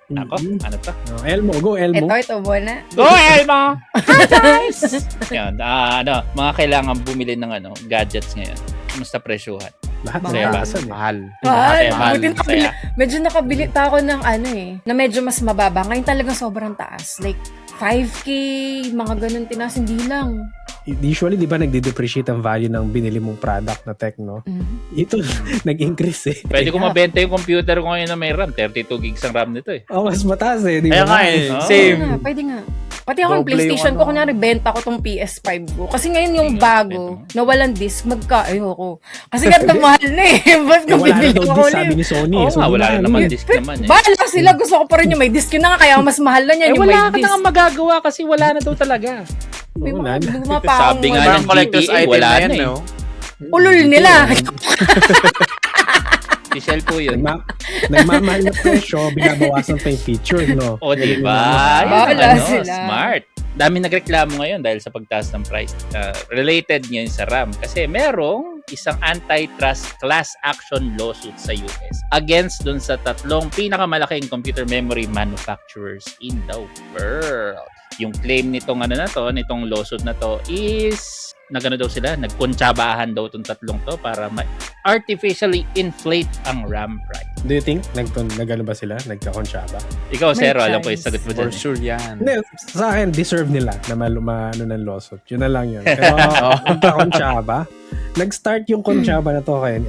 Nako, ano to? Elmo, go Elmo. Ito, muna. Go, Elmo! Nice! Yan, mga kailangan bumili ng gadgets ngayon. Kumusta presyuhan? Lahat Mga- ng tasan eh. Mahal. Mahal. Buti nakabili. Saya. Medyo nakabili pa ako ng na medyo mas mababa. Ngayon talagang sobrang taas. Like, 5K, mga ganun tinaas. Hindi lang. Usually, di ba, nagde-depreciate ang value ng binili mong product na tech, no? Ito, nag-increase eh. Pwede ko mabenta yung computer ko ngayon na may RAM. 32 gigs ang RAM nito eh. Oh, mas mataas eh. Di Kaya ba? nga eh. Oh. Same. Pwede nga. Pati ako yung Doble PlayStation yung ko, kunyari, benta ko tong PS5 ko. Kasi ngayon yung Sige, bago, benta na walang disc, ayoko. Kasi nga mahal na eh. Ba't Eh, kung wala na bibili daw ko disc, sabi ulit? ni Sony. Oo So, nga, wala na naman yun. disc naman eh. Bahala sila, gusto ko pa rin yung may disc. Yun na nga, kaya mas mahal na niyan yung wala may ka disc. na magagawa kasi wala na daw talaga. May Oo, mga wala na. luma pa akong Sabi nga wala. ng GTA, wala na eh. no? Ulol nila. Si Shell po yun. Nagmamahal na presyo, binabawasan pa yung feature, no? O, diba? Bahala Yan, sila. Smart. Dami nagreklamo ngayon dahil sa pagtaas ng price. Related ngayon sa RAM. Kasi merong isang antitrust class action lawsuit sa US against dun sa 3 pinakamalaking computer memory manufacturers in the world. Yung claim nitong nitong lawsuit na to is daw sila, nagkontsabahan daw itong 3 to para artificially inflate ang RAM price. Do you think, nagano ba sila? Nagkakonsyaba? Ikaw, May Zero, alam ko yung chance. sagot mo For dyan. sure yan. Hindi, sa akin, deserve nila na ng lawsuit. Yun na lang yun. Pero, nagkakonsyaba, nag-start yung konsyaba na to kay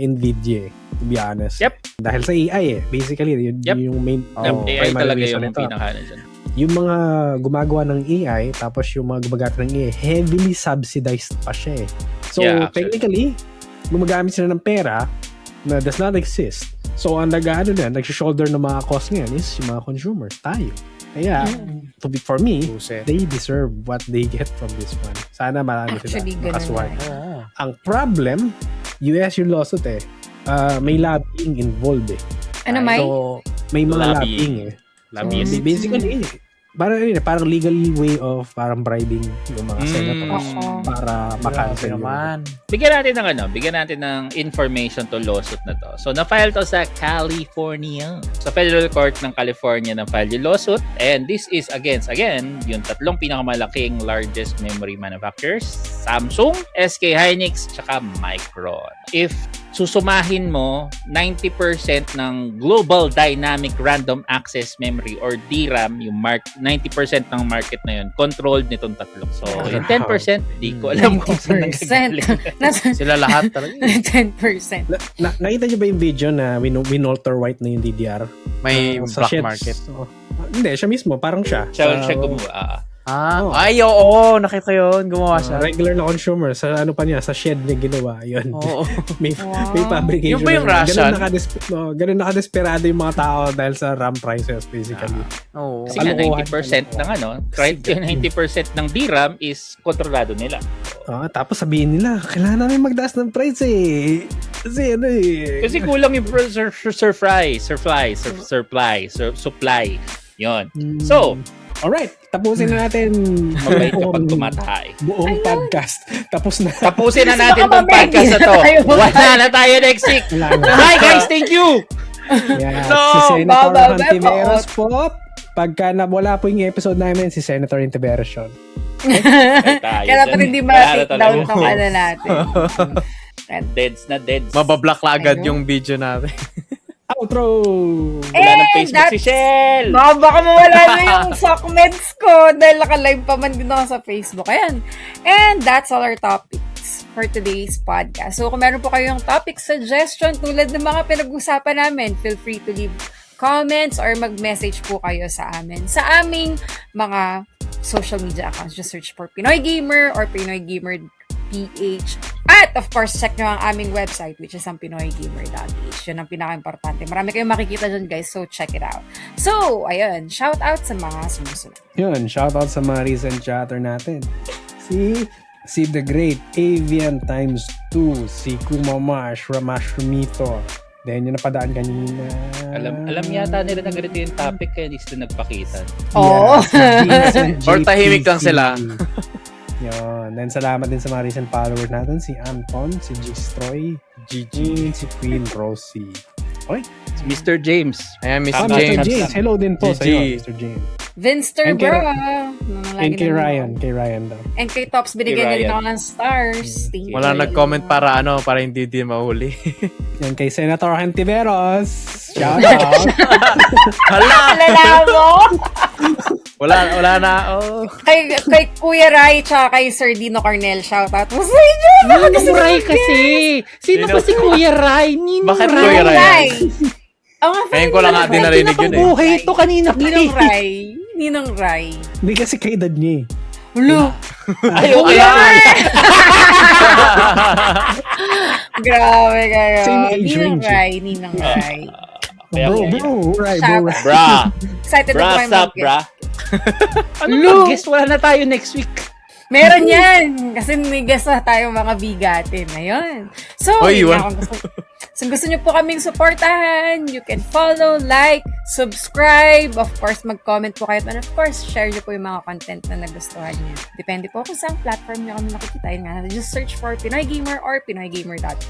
Nvidia to be honest. Yep. Dahil sa AI Basically, yun Yep. yung main AI primary talaga reason yung nito. pinakaano dyan. Yung mga gumagawa ng AI, tapos yung mga gumagata ng AI, heavily subsidized pa siya eh. So, Yeah, actually. technically, gumagamit sila ng pera na does not exist. So, ang nag-shoulder ng mga cost ngayon is yung mga consumers, tayo. Kaya, for me, Suset. they deserve what they get from this one. Sana marami Actually, sila ganun makaswag. na. Oo. Ang problem, US yung lawsuit may lobbying involved eh. Ano, May? So, may mga Lobbying. lobbying eh. Lobbyist. Basically, parang legal way of parang bribing yung mga senators Oo. para makancel yung naman. Bigyan natin ng information to lawsuit na to. So, na-file to sa California. Sa Federal Court ng California na-file yung lawsuit. And this is again, yung 3 pinakamalaking largest memory manufacturers. Samsung, SK Hynix, tsaka Micron. If susumahin mo 90% ng Global Dynamic Random Access Memory or DRAM, yung 90% ng market na yun, controlled nitong 3. So, yung 10%, di ko alam kung saan 90%. nagagaling. Sila lahat talaga. 10%. Nakita niyo ba yung video na Winolter White na yung DDR? May Sa black sheds. market. Hindi, siya mismo. Parang siya. Siya gumawa. Oh. Ay, oo. Nakita ko yun. Gumawa siya. Regular na consumer. Sa sa shed niya ginawa. Yun. Oo. may Wow. fabrication. Yung ba yung na- Russian? Ganun nakadesperado yung mga tao dahil sa RAM prices basically. Oo. Kasi nga Kalokohan. 90% ng kahit yung 90% ng DRAM is kontrolado nila. Tapos sabihin nila, kailangan namin magdaas ng price eh. Kasi Kasi kulang yung supply. Yon. So, alright, tapusin na natin mabait kapag tumatahay. buong podcast. Tapos na. Tapusin na natin Baka tong podcast na to. mamaya Wala na tayo next week. Wala na. Hi guys, thank you! Yeah, No, si Senator Baba, Hontiveros po. Pagka wala po yung episode namin, si Senator Hontiveros yun. Kaya dapat hindi ma-take down tong natin. Deads na deads. Mabablock la agad Ayun. yung video natin. Outro! Wala ng Facebook si Shell. Baka mawala na yung sockmeds ko dahil naka-live pa man din ako sa Facebook. Ayan. And that's all our topics for today's podcast. So kung meron po kayong topic suggestion tulad ng mga pinag-usapan namin, feel free to leave comments or mag-message po kayo sa amin. Sa aming mga social media accounts, just search for Pinoy Gamer or Pinoy Gamer PH. At of course, check nyo ang aming website which is ang pinoygamer.ph. Yun ang pinaka-importante. Marami kayong makikita dyan guys, so check it out. So, ayun, shout out sa mga sumusunod. Yun, shoutout sa mga recent chatter natin. Si The Great, Avian times 2, si Kumamash, Ramash Rumito. Then, yung napadaan kanina. Alam yata nila na ganito yung topic kaya hindi sila nagpakita. Oo. si Vincent Or tahimik lang JPC. sila. Yun. Then, salamat din sa mga recent followers natin. Si Anton, si Gistroy, Gigi, si Queen Rosie. Okay. Mr. James. Ayan, Miss Mr. James. James. Hello din po GG. sa iyo, Mr. James. Vinster And kay- bro. And kay Ryan. Kay Ryan daw. And kay Tops, binigyan niya rin Ryan. ako ng stars. Thank you. Wala nag-comment para hindi din mahuli. Yan kay Senator Antiveros. Shout out. Hala! Alala mo? Wala na. Oh. kay Kuya Rai tsaka kay Sir Dino Cornel, shoutout po sa inyo. Ninong Ray kasi. Sino ba si Kuya Ray? Ninong Bakit Ray. Kuya Ray? Rai. Oh, Ngayon ko lang nga din narinig yun eh. Buhay ito kanina pa Ninong eh. Rai. Ninong Rai. Hindi kasi kay edad niya eh. Hulo. Ay, okay. Grabe kayo. Same age Ninong range eh. Rai. Ninong Rai. Bro, right, Shout bro. out. Bra. Excited na po Bra, kayo sup, mag-guest. bra? Ano Lu. mag-guess? Wala na tayo next week. Meron yan. Kasi may guest na tayo mga bigatin. Ayun. So, Oy, yun wala. nga, kung gusto nyo po kaming supportahan, you can follow, like, subscribe, of course, mag-comment po kayo, and of course, share nyo po yung mga content na nagustuhan nyo. Depende po kung saan platform nyo kami nakikita. Yun nga, just search for Pinoy Gamer or PinoyGamer.ph.